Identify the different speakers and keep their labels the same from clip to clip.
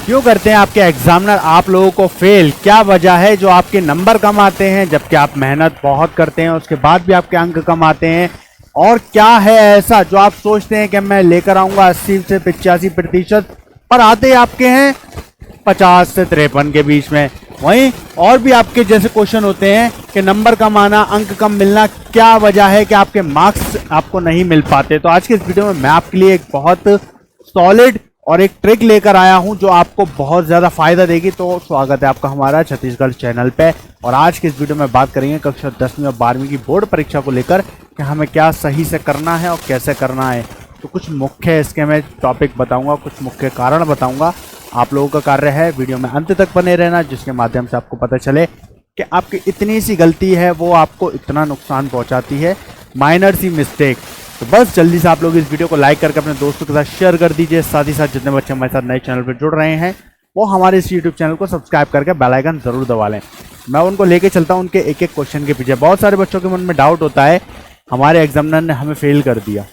Speaker 1: क्यों करते हैं आपके एग्जामिनर आप लोगों को फेल? क्या वजह है जो आपके नंबर कम आते हैं जबकि आप मेहनत बहुत करते हैं, उसके बाद भी आपके अंक कम आते हैं? और क्या है ऐसा जो आप सोचते हैं कि मैं लेकर आऊंगा 80 से 85% पर आते आपके हैं 50 से 53 के बीच में? वहीं और भी आपके जैसे क्वेश्चन होते हैं कि नंबर कम आना, अंक कम मिलना, क्या वजह है कि आपके मार्क्स आपको नहीं मिल पाते? तो आज के इस वीडियो में मैं आपके लिए एक बहुत सॉलिड और एक ट्रिक लेकर आया हूं जो आपको बहुत ज़्यादा फायदा देगी। तो स्वागत है आपका हमारा छत्तीसगढ़ चैनल पे। और आज के इस वीडियो में बात करेंगे कक्षा 10वीं और 12वीं की बोर्ड परीक्षा को लेकर कि हमें क्या सही से करना है और कैसे करना है। तो कुछ मुख्य इसके मैं टॉपिक बताऊंगा, कुछ मुख्य कारण बताऊंगा। आप लोगों का कार्य है वीडियो में अंत तक बने रहना, जिसके माध्यम से आपको पता चले कि आपकी इतनी सी गलती है वो आपको इतना नुकसान पहुंचाती है, माइनर सी मिस्टेक। तो बस जल्दी से आप लोग इस वीडियो को लाइक करके अपने दोस्तों के साथ शेयर कर दीजिए। साथ ही साथ जितने बच्चे हमारे साथ नए चैनल पर जुड़ रहे हैं वो हमारे इस यूट्यूब चैनल को सब्सक्राइब करके बेल आइकन जरूर दबा लें। मैं उनको लेके चलता हूं उनके एक एक क्वेश्चन के पीछे। बहुत सारे बच्चों के मन में डाउट होता है हमारे एग्जामिनर ने हमें फेल कर दिया,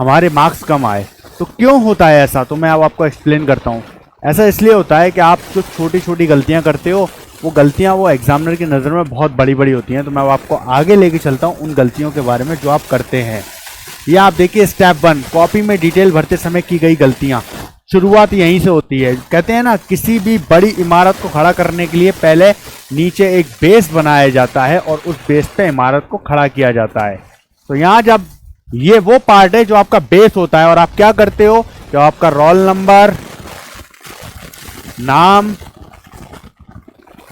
Speaker 1: हमारे मार्क्स कम आए। तो क्यों होता है ऐसा? तो मैं अब आपको एक्सप्लेन करता हूँ। ऐसा इसलिए होता है कि आप जो छोटी छोटी गलतियाँ करते हो वो गलतियाँ वो एग्जामिनर की नज़र में बहुत बड़ी बड़ी होती हैं। तो मैं अब आपको आगे लेके चलता हूँ उन गलतियों के बारे में जो आप करते हैं। ये आप देखिए स्टेप 1, कॉपी में डिटेल भरते समय की गई गलतियाँ। शुरुआत यहीं से होती है। कहते हैं ना, किसी भी बड़ी इमारत को खड़ा करने के लिए पहले नीचे एक बेस बनाया जाता है और उस बेस पे इमारत को खड़ा किया जाता है। तो यहाँ जब ये वो पार्ट है जो आपका बेस होता है और आप क्या करते हो, जो आपका रोल नंबर, नाम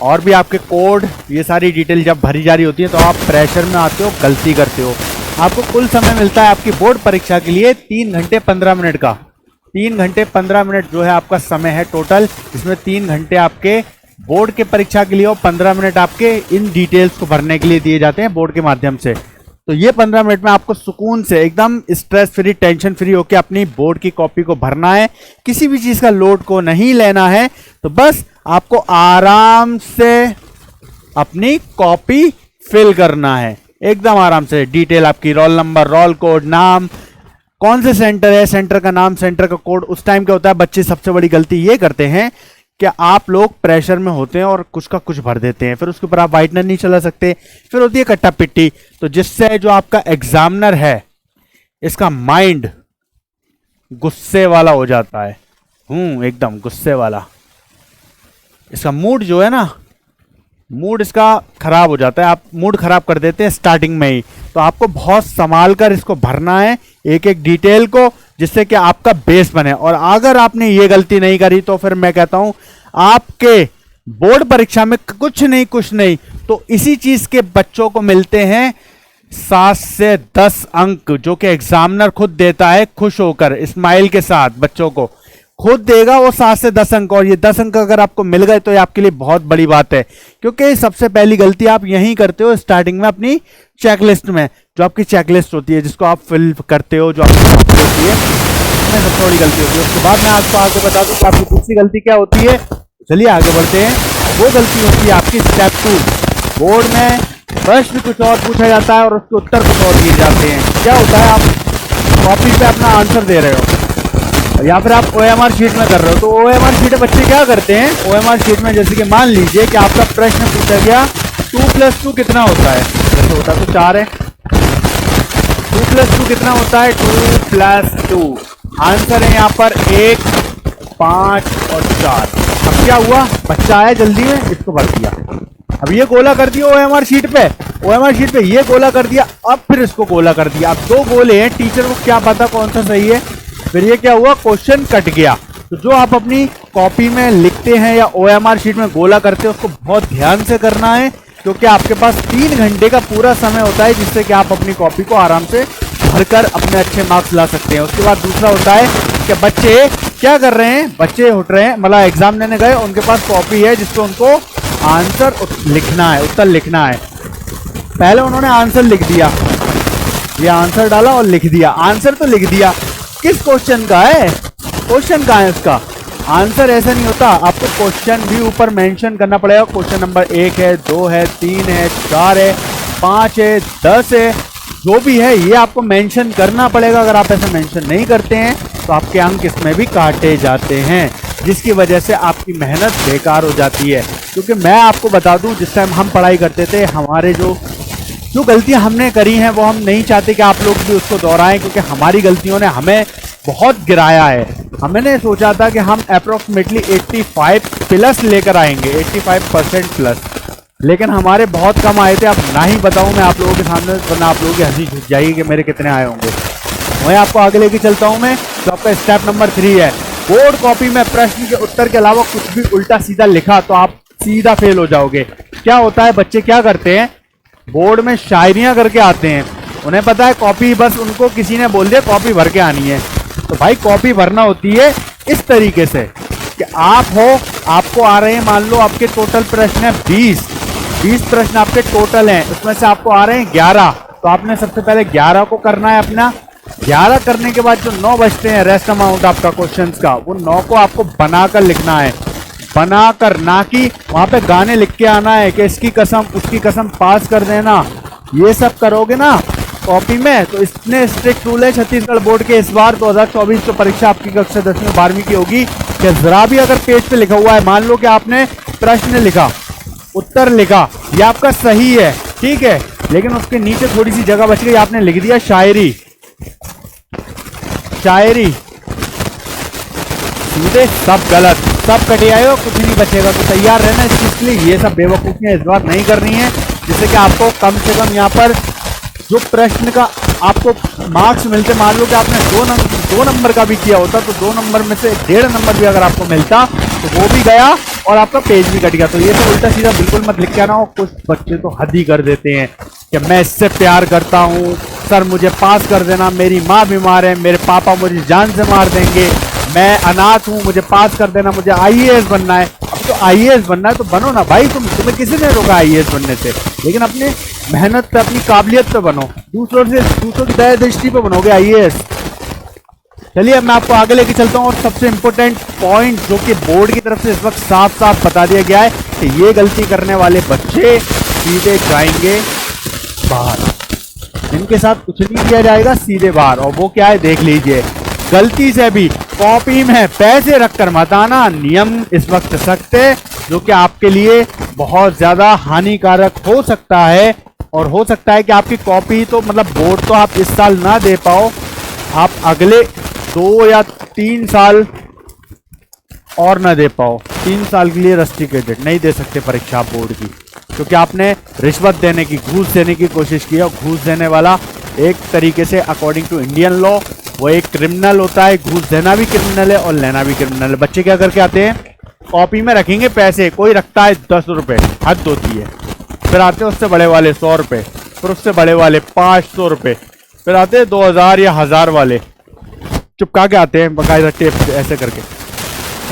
Speaker 1: और भी आपके कोड, ये सारी डिटेल जब भरी जा रही होती है तो आप प्रेशर में आते हो, गलती करते हो। आपको कुल समय मिलता है आपकी बोर्ड परीक्षा के लिए 3 घंटे 15 मिनट का। 3 घंटे 15 मिनट जो है आपका समय है टोटल। इसमें 3 घंटे आपके बोर्ड के परीक्षा के लिए और 15 मिनट आपके इन डिटेल्स को भरने के लिए दिए जाते हैं बोर्ड के माध्यम से। तो ये 15 मिनट में आपको सुकून से एकदम स्ट्रेस फ्री, टेंशन फ्री होकर अपनी बोर्ड की कॉपी को भरना है। किसी भी चीज़ का लोड को नहीं लेना है। तो बस आपको आराम से अपनी कॉपी फिल करना है, एकदम आराम से। डिटेल आपकी, रोल नंबर, रोल कोड, नाम, कौन से सेंटर है, सेंटर का नाम, सेंटर का कोड। उस टाइम क्या होता है, बच्चे सबसे बड़ी गलती ये करते हैं कि आप लोग प्रेशर में होते हैं और कुछ का कुछ भर देते हैं, फिर उसके ऊपर आप व्हाइटनर नहीं चला सकते, फिर होती है कट्टा पिट्टी। तो जिससे जो आपका एग्जामिनर है इसका माइंड गुस्से वाला हो जाता है। एकदम गुस्से वाला। इसका मूड जो है ना, मूड इसका खराब हो जाता है। आप मूड खराब कर देते हैं स्टार्टिंग में ही। तो आपको बहुत संभाल कर इसको भरना है, एक एक डिटेल को, जिससे कि आपका बेस बने। और अगर आपने ये गलती नहीं करी तो फिर मैं कहता हूं आपके बोर्ड परीक्षा में कुछ नहीं तो इसी चीज के बच्चों को मिलते हैं 7 से 10 अंक, जो कि एग्जामिनर खुद देता है, खुश होकर स्माइल के साथ बच्चों को खुद देगा वो 7 से 10 अंक। और ये 10 अंक अगर आपको मिल गए तो ये आपके लिए बहुत बड़ी बात है, क्योंकि सबसे पहली गलती आप यही करते हो स्टार्टिंग में अपनी चेकलिस्ट में। जो आपकी चेकलिस्ट होती है जिसको आप फिल करते हो, जो आपकी होती है, उसमें सबसे बड़ी गलती होती है। उसके बाद मैं आपको आगे बता दूं कि आपकी दूसरी गलती क्या होती है। चलिए आगे बढ़ते हैं। वो गलती होती है आपकी स्टेप 2। बोर्ड में प्रश्न कुछ और पूछा जाता है और उसके उत्तर कुछ और दिए जाते हैं। क्या होता है, आप कॉपी पे अपना आंसर दे रहे हो या फिर आप OMR शीट में कर रहे हो। तो OMR शीट में बच्चे क्या करते हैं, OMR शीट में जैसे कि मान लीजिए कि आपका प्रश्न पूछा गया 2 + 2 कितना होता है, जैसे होता है तो 4 है। 2 + 2 कितना होता है, 2 + 2। आंसर है यहाँ पर 1, 5 और 4। अब क्या हुआ, बच्चा आया जल्दी में, इसको भर दिया। अब ये गोला कर दिया OMR शीट पे ये गोला कर दिया। अब फिर इसको गोला कर दिया। अब 2 गोले हैं, टीचर को क्या पता कौन सा सही है। फिर ये क्या हुआ, क्वेश्चन कट गया। तो जो आप अपनी कॉपी में लिखते हैं या OMR शीट में गोला करते हैं उसको बहुत ध्यान से करना है, क्योंकि आपके पास 3 घंटे का पूरा समय होता है जिससे कि आप अपनी कॉपी को आराम से भरकर अपने अच्छे मार्क्स ला सकते हैं। उसके बाद दूसरा होता है कि बच्चे क्या कर रहे हैं, बच्चे उठ रहे हैं, मतलब एग्जाम देने गए, उनके पास कॉपी है जिसको उनको आंसर लिखना है, उत्तर लिखना है। पहले उन्होंने आंसर लिख दिया, ये आंसर डाला और लिख दिया। आंसर तो लिख दिया, किस क्वेश्चन का है, क्वेश्चन कहाँ है उसका आंसर? ऐसा नहीं होता, आपको क्वेश्चन भी ऊपर मेंशन करना पड़ेगा। क्वेश्चन नंबर 1 है, 2 है, 3 है, 4 है, 5 है, 10 है, जो भी है ये आपको मेंशन करना पड़ेगा। अगर आप ऐसा मेंशन नहीं करते हैं तो आपके अंक इसमें भी काटे जाते हैं। जिसकी वजह से आपकी मेहनत बेकार हो जाती है। क्योंकि मैं आपको बता दूं, जिस टाइम हम पढ़ाई करते थे, हमारे जो गलतियां हमने करी हैं वो हम नहीं चाहते कि आप लोग भी उसको दोहराएं, क्योंकि हमारी गलतियों ने हमें बहुत गिराया है। हमने सोचा था कि हम अप्रोक्सीमेटली 85 प्लस लेकर आएंगे, 85% प्लस, लेकिन हमारे बहुत कम आए थे। अब ना ही बताऊं मैं आप लोगों के सामने, वरना आप लोगों की हंसी छूट जाएगी कि मेरे कितने आए होंगे। वहीं आपको आगे लेके चलता हूं मैं। तो आपका स्टेप नंबर 3 है, बोर्ड कॉपी में प्रश्न के उत्तर के अलावा कुछ भी उल्टा सीधा लिखा तो आप सीधा फेल हो जाओगे। क्या होता है, बच्चे क्या करते हैं, बोर्ड में शायरियां करके आते हैं। उन्हें पता है कॉपी, बस उनको किसी ने बोल दिया कॉपी भर के आनी है। तो भाई कॉपी भरना होती है इस तरीके से कि आप हो, आपको आ रहे हैं, मान लो आपके टोटल प्रश्न है 20 प्रश्न आपके टोटल हैं, उसमें से आपको आ रहे हैं 11। तो आपने सबसे पहले 11 को करना है अपना। 11 करने के बाद जो 9 बचते हैं, रेस्ट अमाउंट आपका क्वेश्चंस का, वो 9 को आपको बनाकर लिखना है। बनाकर, ना कि वहां पे गाने लिख के आना है कि इसकी कसम उसकी कसम पास कर देना। ये सब करोगे ना कॉपी में, तो इतने स्ट्रिक्ट रूल है छत्तीसगढ़ बोर्ड के इस बार 2024 जो परीक्षा आपकी कक्षा 10वीं 12वीं की होगी, कि जरा भी अगर पेज पे लिखा हुआ है, मान लो कि आपने प्रश्न लिखा, उत्तर लिखा, ये आपका सही है, ठीक है, लेकिन उसके नीचे थोड़ी सी जगह बच गई, आपने लिख दिया शायरी, सीधे सब गलत, सब कटे आए हो, कुछ नहीं बचेगा। तो तैयार रहना इस चीज के लिए। ये सब बेवकूफियां इस बार नहीं करनी है, जिससे कि आपको कम से कम यहाँ पर जो प्रश्न का आपको मार्क्स मिलते, मान लो कि आपने 2 नंबर का भी किया होता, तो 2 नंबर में से 1.5 नंबर भी अगर आपको मिलता तो वो भी गया और आपका पेज भी कट गया। तो ये सब उल्टा सीधा बिल्कुल मत लिख के आना हो। कुछ बच्चे तो हद ही कर देते हैं कि मैं इससे प्यार करता हूँ, सर मुझे पास कर देना, मेरी माँ बीमार है, मेरे पापा मुझे जान से मार देंगे, मैं अनाथ हूँ, मुझे पास कर देना, मुझे आईएएस बनना है। अब तो आईएएस बनना है तो बनो ना भाई, तुम्हें किसी ने रोका आईएएस बनने से, लेकिन अपने मेहनत पे, अपनी काबिलियत पे बनो, दूसरों की दया दृष्टि पे बनोगे आईएएस। चलिए अब मैं आपको आगे लेके चलता हूँ, और सबसे इंपॉर्टेंट पॉइंट जो कि बोर्ड की तरफ से इस वक्त साफ साफ बता दिया गया है कि ये गलती करने वाले बच्चे सीधे जाएंगे बाहर, इनके साथ कुछ नहीं किया जाएगा, सीधे बाहर। और वो क्या है देख लीजिए, गलती से भी कॉपी में पैसे रखकर मत आना। नियम इस वक्त सख्त है, जो कि आपके लिए बहुत ज्यादा हानिकारक हो सकता है, और हो सकता है कि आपकी कॉपी तो मतलब बोर्ड तो आप इस साल ना दे पाओ, आप अगले 2 या 3 साल और ना दे पाओ। 3 साल के लिए रेस्ट्रिक्टेड नहीं दे सकते परीक्षा बोर्ड की, क्योंकि आपने रिश्वत देने की, घूस देने की कोशिश की है। घूस देने वाला एक तरीके से अकॉर्डिंग टू इंडियन लॉ वो एक क्रिमिनल होता है। घूस देना भी क्रिमिनल है और लेना भी क्रिमिनल है। बच्चे क्या करके आते हैं, कॉपी में रखेंगे पैसे, कोई रखता है 10 रुपए, हद होती है, फिर आते हैं उससे बड़े वाले 100 रुपए, फिर उससे बड़े वाले 500 रुपए, फिर आते हैं 2000 या 1000 वाले, चिपका के आते हैं बकायदा टेप से, ऐसे करके,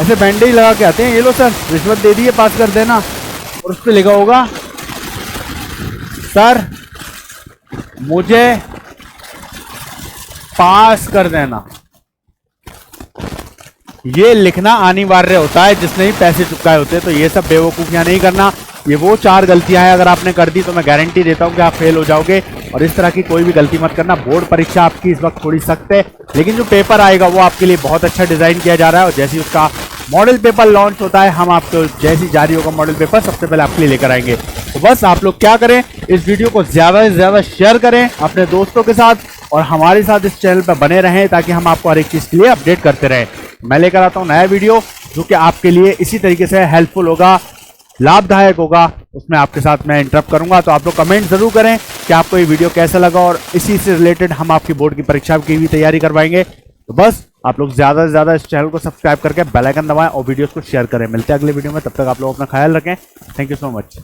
Speaker 1: ऐसे बैंडेज लगा के आते हैं, ये लो सर रिश्वत दे दिए, पास कर देना। और उस पर लिखा होगा, सर मुझे पास कर देना। ये लिखना अनिवार्य होता है जिसने भी पैसे चुकाए होते हैं। तो ये सब बेवकूफियां नहीं करना। ये वो 4 गलतियां हैं, अगर आपने कर दी तो मैं गारंटी देता हूं कि आप फेल हो जाओगे। और इस तरह की कोई भी गलती मत करना। बोर्ड परीक्षा आपकी इस वक्त थोड़ी सख्त है, लेकिन जो पेपर आएगा वो आपके लिए बहुत अच्छा डिजाइन किया जा रहा है। और जैसे ही उसका मॉडल पेपर लॉन्च होता है, हम आपको जैसी जारी होगा मॉडल पेपर सबसे पहले आपके लिए लेकर आएंगे। तो बस आप लोग क्या करें, इस वीडियो को ज्यादा से ज्यादा शेयर करें अपने दोस्तों के साथ, और हमारे साथ इस चैनल पर बने रहें, ताकि हम आपको हर एक चीज के लिए अपडेट करते रहें। मैं लेकर आता हूं नया वीडियो जो कि आपके लिए इसी तरीके से हेल्पफुल होगा, लाभदायक होगा। उसमें आपके साथ मैं इंटरप्ट करूंगा। तो आप लोग कमेंट जरूर करें कि आपको ये वीडियो कैसा लगा, और इसी से रिलेटेड हम आपकी बोर्ड की परीक्षा की भी तैयारी करवाएंगे। तो बस आप लोग ज्यादा से ज्यादा इस चैनल को सब्सक्राइब करके बेल आइकन दबाएं और वीडियोस को शेयर करें। मिलते हैं अगले वीडियो में, तब तक आप लोग अपना ख्याल रखें। Thank you so much.